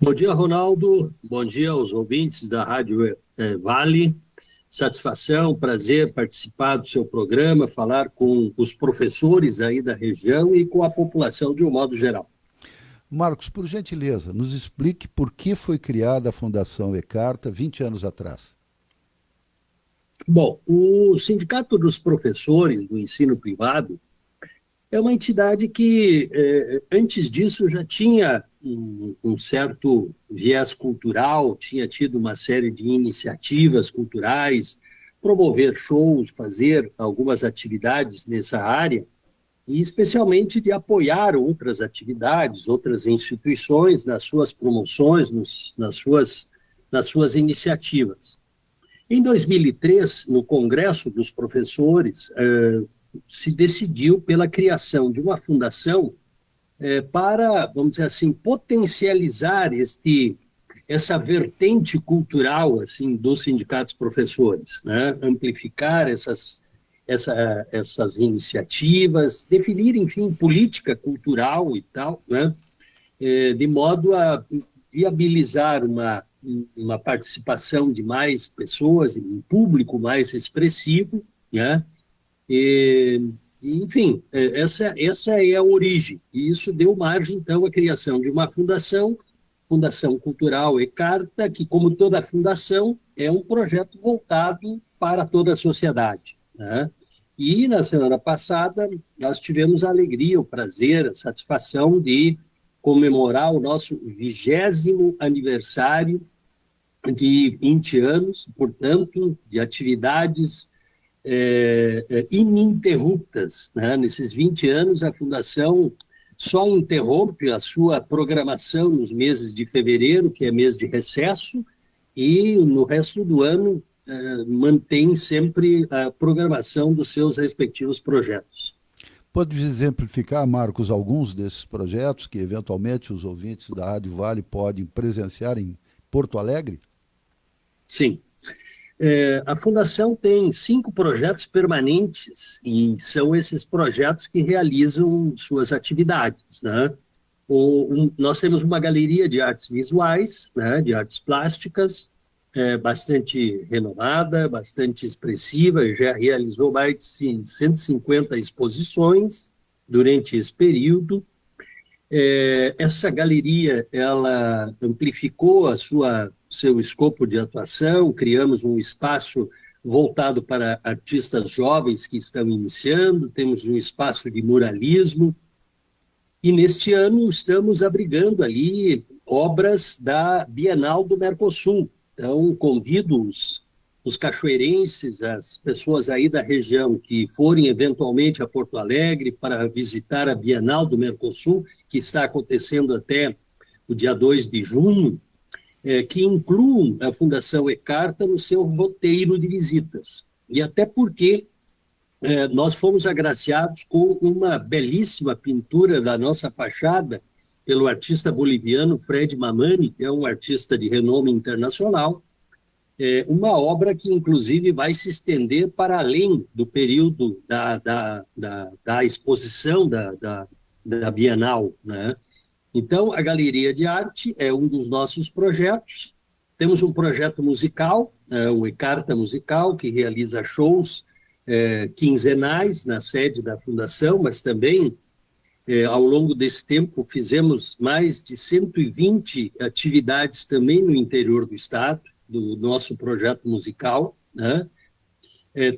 Bom dia, Ronaldo. Bom dia aos ouvintes da Rádio Vale. Satisfação, prazer participar do seu programa, falar com os professores aí da região e com a população de um modo geral. Marcos, por gentileza, nos explique por que foi criada a Fundação E-Carta 20 anos atrás. Bom, o Sindicato dos Professores do Ensino Privado é uma entidade que, antes disso, já tinha um certo viés cultural, tinha tido uma série de iniciativas culturais, promover shows, fazer algumas atividades nessa área, e especialmente de apoiar outras atividades, outras instituições nas suas promoções, nas suas iniciativas. Em 2003, no Congresso dos Professores, se decidiu pela criação de uma fundação para, vamos dizer assim, potencializar essa vertente cultural assim, dos sindicatos professores, né? Amplificar essas iniciativas, definir, enfim, política cultural e tal, né? De modo a viabilizar uma participação de mais pessoas, um público mais expressivo, né? Enfim, essa é a origem. E isso deu margem, então, à criação de uma fundação, Fundação Cultural E-Carta, que, como toda fundação, é um projeto voltado para toda a sociedade, né? E, na semana passada, nós tivemos a alegria, o prazer, a satisfação de comemorar o nosso 20º aniversário de 20 anos, portanto, de atividades ininterruptas, né? Nesses 20 anos, a Fundação só interrompe a sua programação nos meses de fevereiro, que é mês de recesso, e no resto do ano mantém sempre a programação dos seus respectivos projetos. Pode exemplificar, Marcos, alguns desses projetos que, eventualmente, os ouvintes da Rádio Vale podem presenciar em Porto Alegre? Sim. A Fundação tem 5 projetos permanentes e são esses projetos que realizam suas atividades, né? Nós temos uma galeria de artes visuais, né, de artes plásticas, bastante renomada, bastante expressiva, já realizou mais de 150 exposições durante esse período. Essa galeria, ela amplificou seu escopo de atuação, criamos um espaço voltado para artistas jovens que estão iniciando, temos um espaço de muralismo, e neste ano estamos abrigando ali obras da Bienal do Mercosul. Então, convido os cachoeirenses, as pessoas aí da região que forem eventualmente a Porto Alegre para visitar a Bienal do Mercosul, que está acontecendo até o dia 2 de junho, que incluam a Fundação E-Carta no seu roteiro de visitas. E até porque nós fomos agraciados com uma belíssima pintura da nossa fachada pelo artista boliviano Fred Mamani, que é um artista de renome internacional, uma obra que, inclusive, vai se estender para além do período da exposição da Bienal, né? Então, a Galeria de Arte é um dos nossos projetos. Temos um projeto musical, o E-Carta Musical, que realiza shows quinzenais na sede da Fundação, mas também, ao longo desse tempo, fizemos mais de 120 atividades também no interior do estado, do nosso projeto musical, né?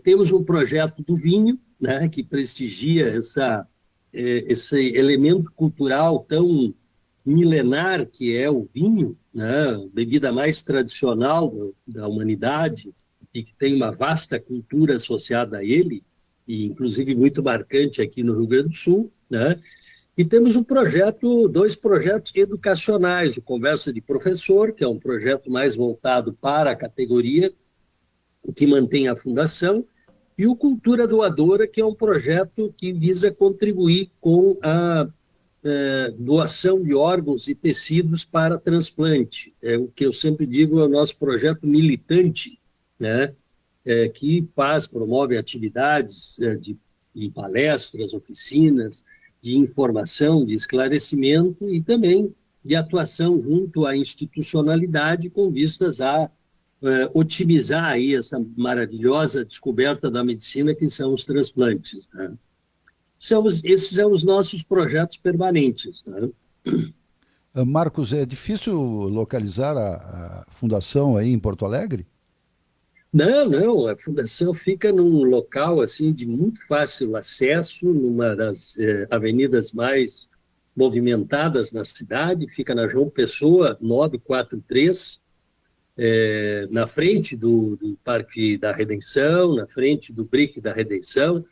Temos um projeto do vinho, né, que prestigia esse elemento cultural tão milenar que é o vinho, né, a bebida mais tradicional da humanidade e que tem uma vasta cultura associada a ele, e inclusive muito marcante aqui no Rio Grande do Sul, né? E temos dois projetos educacionais, o Conversa de Professor, que é um projeto mais voltado para a categoria, que mantém a fundação, e o Cultura Doadora, que é um projeto que visa contribuir com a doação de órgãos e tecidos para transplante. É o que eu sempre digo, é o nosso projeto militante, né? Que promove atividades de palestras, oficinas, de informação, de esclarecimento e também de atuação junto à institucionalidade com vistas a otimizar aí essa maravilhosa descoberta da medicina que são os transplantes, né? Esses são os nossos projetos permanentes, né? Marcos, é difícil localizar a fundação aí em Porto Alegre? Não, a fundação fica num local assim de muito fácil acesso, numa das avenidas mais movimentadas da cidade, fica na João Pessoa 943, na frente do Parque da Redenção, na frente do BRIC da Redenção,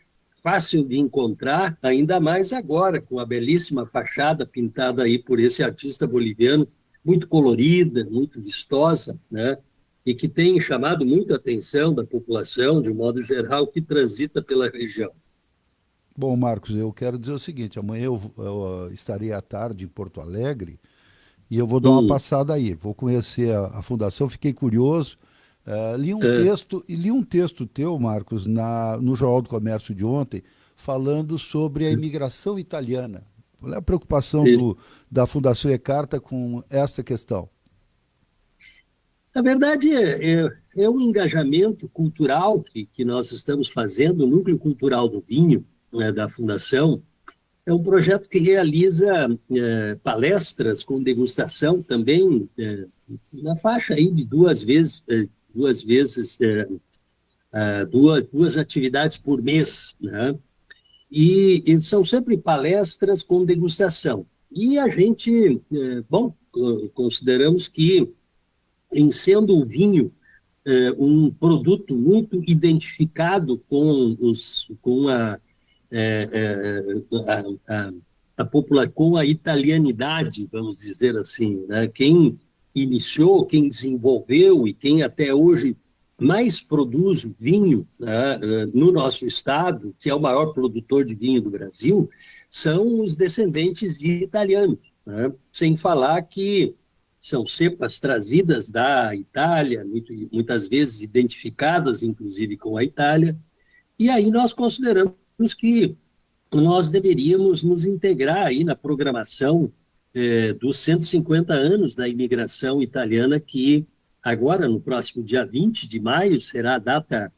fácil de encontrar, ainda mais agora, com a belíssima fachada pintada aí por esse artista boliviano, muito colorida, muito vistosa, né? E que tem chamado muito a atenção da população, de um modo geral, que transita pela região. Bom, Marcos, eu quero dizer o seguinte, amanhã eu estarei à tarde em Porto Alegre e eu vou dar uma passada aí, vou conhecer a fundação, fiquei curioso, li um texto teu, Marcos, no Jornal do Comércio de ontem, falando sobre a imigração italiana. Qual é a preocupação da Fundação E-Carta com esta questão? Na verdade, é um engajamento cultural que nós estamos fazendo, o Núcleo Cultural do Vinho, né, da Fundação. É um projeto que realiza palestras com degustação também, na faixa aí de duas atividades por mês, né? E são sempre palestras com degustação. E a gente, consideramos que, em sendo o vinho um produto muito identificado com a italianidade, vamos dizer assim, né? Quem iniciou, quem desenvolveu e quem até hoje mais produz vinho, né, no nosso estado, que é o maior produtor de vinho do Brasil, são os descendentes de italianos, né? Sem falar que são cepas trazidas da Itália, muitas vezes identificadas, inclusive, com a Itália, e aí nós consideramos que nós deveríamos nos integrar aí na programação dos 150 anos da imigração italiana, que agora, no próximo dia 20 de maio, será a data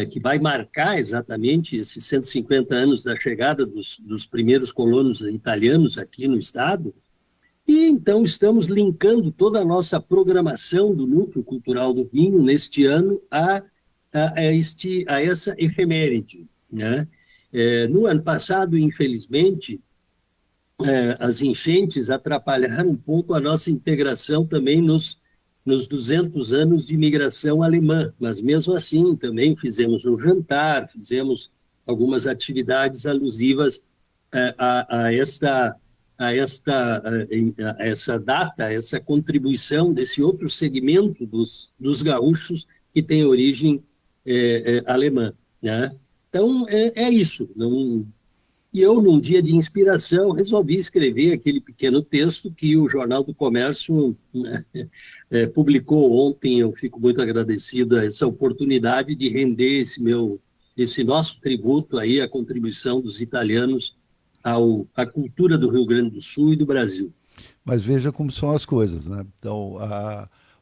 que vai marcar exatamente esses 150 anos da chegada dos primeiros colonos italianos aqui no estado. E então estamos linkando toda a nossa programação do Núcleo Cultural do Vinho neste ano a essa efeméride, né? No ano passado, infelizmente, as enchentes atrapalharam um pouco a nossa integração também nos 200 anos de imigração alemã, mas mesmo assim também fizemos um jantar, fizemos algumas atividades alusivas a essa data, essa contribuição desse outro segmento dos gaúchos que tem origem alemã, né? Então, é isso. E eu, num dia de inspiração, resolvi escrever aquele pequeno texto que o Jornal do Comércio, né, publicou ontem. Eu fico muito agradecido a essa oportunidade de render esse nosso tributo aí à contribuição dos italianos à cultura do Rio Grande do Sul e do Brasil. Mas veja como são as coisas, né? Então,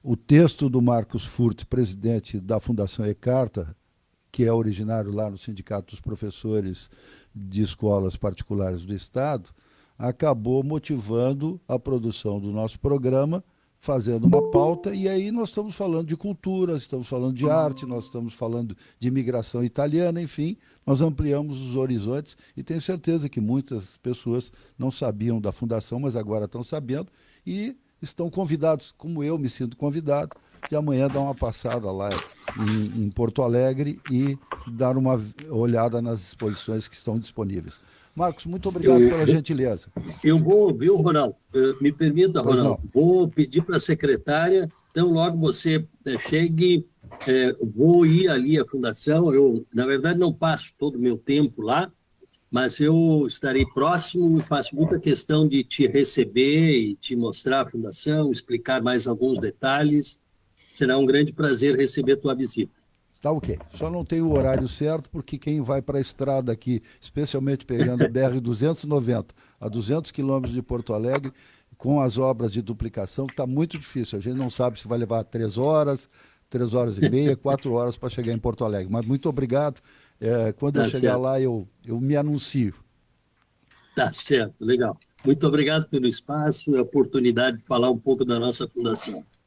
o texto do Marcos Furt, presidente da Fundação E-Carta, que é originário lá no Sindicato dos Professores de Escolas Particulares do Estado, acabou motivando a produção do nosso programa, fazendo uma pauta, e aí nós estamos falando de cultura, estamos falando de arte, nós estamos falando de imigração italiana, enfim, nós ampliamos os horizontes e tenho certeza que muitas pessoas não sabiam da Fundação, mas agora estão sabendo e estão convidados, como eu me sinto convidado, de amanhã dar uma passada lá em Porto Alegre e dar uma olhada nas exposições que estão disponíveis. Marcos, muito obrigado pela gentileza. Eu vou, viu, Ronaldo? Me permita, Ronaldo, vou pedir para a secretária, então logo você chegue, vou ir ali à Fundação. Eu, na verdade, não passo todo o meu tempo lá, mas eu estarei próximo, faço muita questão de te receber e te mostrar a Fundação, explicar mais alguns detalhes. Será um grande prazer receber tua visita. Tá ok. Só não tem o horário certo, porque quem vai para a estrada aqui, especialmente pegando a BR-290, a 200 quilômetros de Porto Alegre, com as obras de duplicação, está muito difícil. A gente não sabe se vai levar 3 horas e meia, 4 horas para chegar em Porto Alegre. Mas muito obrigado. Quando eu Tá chegar certo, lá, eu me anuncio. tá certo, legal. Muito obrigado pelo espaço e a oportunidade de falar um pouco da nossa fundação.